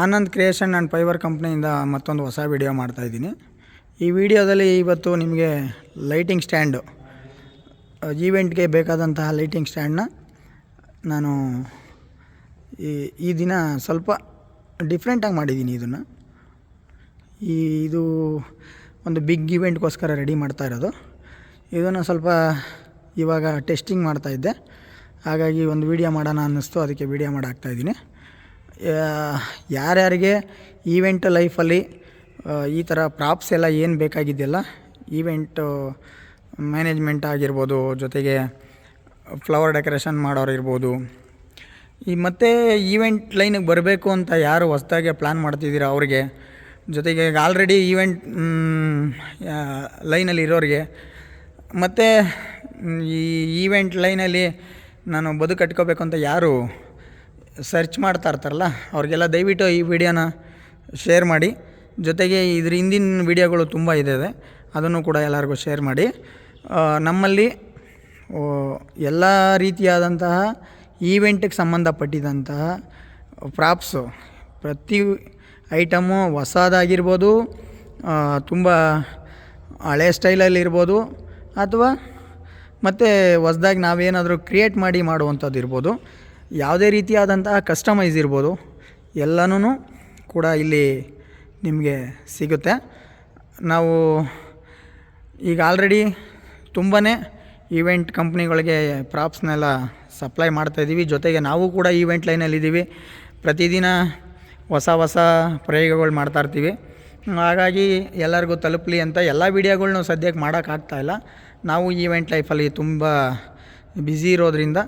Anand creation and fibre ಕಂಪ್ನಿಯಿಂದ ಮತ್ತೊಂದು ಹೊಸ video ಮಾಡ್ತಾಯಿದ್ದೀನಿ. ಈ ವಿಡಿಯೋದಲ್ಲಿ ಇವತ್ತು ನಿಮಗೆ ಲೈಟಿಂಗ್ ಸ್ಟ್ಯಾಂಡು, ಈವೆಂಟ್ಗೆ ಬೇಕಾದಂತಹ ಲೈಟಿಂಗ್ ಸ್ಟ್ಯಾಂಡನ್ನ ನಾನು ಈ ದಿನ ಸ್ವಲ್ಪ ಡಿಫ್ರೆಂಟಾಗಿ ಮಾಡಿದ್ದೀನಿ. ಇದು ಒಂದು ಬಿಗ್ ಇವೆಂಟ್ಗೋಸ್ಕರ ರೆಡಿ ಮಾಡ್ತಾ ಇರೋದು. ಇದನ್ನು ಸ್ವಲ್ಪ ಇವಾಗ ಟೆಸ್ಟಿಂಗ್ ಮಾಡ್ತಾಯಿದ್ದೆ, ಹಾಗಾಗಿ ಒಂದು ವಿಡಿಯೋ ಮಾಡೋಣ ಅನ್ನಿಸ್ತು, ಅದಕ್ಕೆ ವಿಡಿಯೋ ಮಾಡಾಕ್ತಾಯಿದ್ದೀನಿ. ಯಾರ್ಯಾರಿಗೆ ಈವೆಂಟ್ ಲೈಫಲ್ಲಿ ಈ ಥರ ಪ್ರಾಪ್ಸ್ ಎಲ್ಲ ಏನು ಬೇಕಾಗಿದೆಯಲ್ಲ, ಈವೆಂಟು ಮ್ಯಾನೇಜ್ಮೆಂಟ್ ಆಗಿರ್ಬೋದು, ಜೊತೆಗೆ ಫ್ಲವರ್ ಡೆಕೋರೇಷನ್ ಮಾಡೋರು ಇರ್ಬೋದು, ಮತ್ತು ಈವೆಂಟ್ ಲೈನಿಗೆ ಬರಬೇಕು ಅಂತ ಯಾರು ಹೊಸ್ದಾಗೆ ಪ್ಲ್ಯಾನ್ ಮಾಡ್ತಿದ್ದೀರ ಅವ್ರಿಗೆ, ಜೊತೆಗೆ ಆಲ್ರೆಡಿ ಈವೆಂಟ್ ಲೈನಲ್ಲಿ ಇರೋರಿಗೆ, ಮತ್ತು ಈ ಈವೆಂಟ್ ಲೈನಲ್ಲಿ ನಾನು ಕಟ್ಕೋಬೇಕು ಅಂತ ಯಾರು ಸರ್ಚ್ ಮಾಡ್ತಾ ಇರ್ತಾರಲ್ಲ ಅವ್ರಿಗೆಲ್ಲ ದಯವಿಟ್ಟು ಈ ವಿಡಿಯೋನ ಶೇರ್ ಮಾಡಿ. ಜೊತೆಗೆ ಇದ್ರ ಹಿಂದಿನ ವಿಡಿಯೋಗಳು ತುಂಬ ಇದೆ, ಅದನ್ನು ಕೂಡ ಎಲ್ಲರಿಗೂ ಶೇರ್ ಮಾಡಿ. ನಮ್ಮಲ್ಲಿ ಎಲ್ಲ ರೀತಿಯಾದಂತಹ ಈವೆಂಟಿಗೆ ಸಂಬಂಧಪಟ್ಟಿದಂತಹ ಪ್ರಾಪ್ಸು, ಪ್ರತಿ ಐಟಮು ಹೊಸದಾಗಿರ್ಬೋದು, ತುಂಬ ಹಳೆ ಸ್ಟೈಲಲ್ಲಿರ್ಬೋದು, ಅಥವಾ ಮತ್ತು ಹೊಸ್ದಾಗಿ ನಾವೇನಾದರೂ ಕ್ರಿಯೇಟ್ ಮಾಡಿ ಮಾಡುವಂಥದ್ದು ಇರ್ಬೋದು, ಯಾವುದೇ ರೀತಿಯಾದಂತಹ ಕಸ್ಟಮೈಸ್ ಇರ್ಬೋದು, ಎಲ್ಲನೂ ಕೂಡ ಇಲ್ಲಿ ನಿಮಗೆ ಸಿಗುತ್ತೆ. ನಾವು ಈಗ ಆಲ್ರೆಡಿ ತುಂಬಾ ಈವೆಂಟ್ ಕಂಪ್ನಿಗಳಿಗೆ ಪ್ರಾಪ್ಸ್ನೆಲ್ಲ ಸಪ್ಲೈ ಮಾಡ್ತಾಯಿದ್ದೀವಿ. ಜೊತೆಗೆ ನಾವು ಕೂಡ ಈವೆಂಟ್ ಲೈನಲ್ಲಿದ್ದೀವಿ, ಪ್ರತಿದಿನ ಹೊಸ ಪ್ರಯೋಗಗಳು ಮಾಡ್ತಾಯಿರ್ತೀವಿ. ಹಾಗಾಗಿ ಎಲ್ಲರಿಗೂ ತಲುಪಲಿ ಅಂತ ಎಲ್ಲ ವೀಡಿಯೋಗಳ್ನೂ ಸದ್ಯಕ್ಕೆ ಮಾಡೋಕ್ಕಾಗ್ತಾಯಿಲ್ಲ. ನಾವು ಈವೆಂಟ್ ಲೈಫಲ್ಲಿ ತುಂಬ ಬ್ಯುಸಿ ಇರೋದ್ರಿಂದ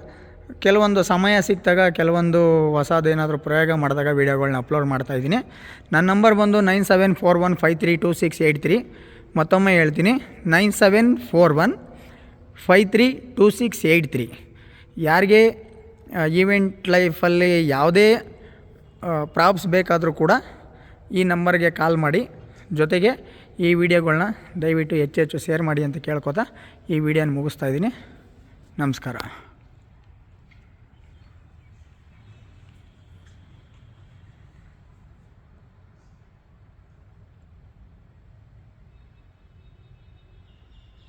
ಕೆಲವೊಂದು ಸಮಯ ಸಿಕ್ಕಿದಾಗ ಕೆಲವೊಂದು ಹೊಸದೇನಾದರೂ ಪ್ರಯೋಗ ಮಾಡಿದಾಗ ವೀಡಿಯೋಗಳ್ನ ಅಪ್ಲೋಡ್ ಮಾಡ್ತಾಯಿದ್ದೀನಿ. ನನ್ನ ನಂಬರ್ ಬಂದು 9741532683. ಮತ್ತೊಮ್ಮೆ ಹೇಳ್ತೀನಿ, 9741532683. ಯಾರಿಗೆ ಈವೆಂಟ್ ಲೈಫಲ್ಲಿ ಯಾವುದೇ ಪ್ರಾಪ್ಸ್ ಬೇಕಾದರೂ ಕೂಡ ಈ ನಂಬರ್ಗೆ ಕಾಲ್ ಮಾಡಿ. ಜೊತೆಗೆ ಈ ವಿಡಿಯೋಗಳ್ನ ದಯವಿಟ್ಟು ಹೆಚ್ಚು ಶೇರ್ ಮಾಡಿ ಅಂತ ಕೇಳ್ಕೊತಾ ಈ ವಿಡಿಯೋನ ಮುಗಿಸ್ತಾಯಿದ್ದೀನಿ. ನಮಸ್ಕಾರ.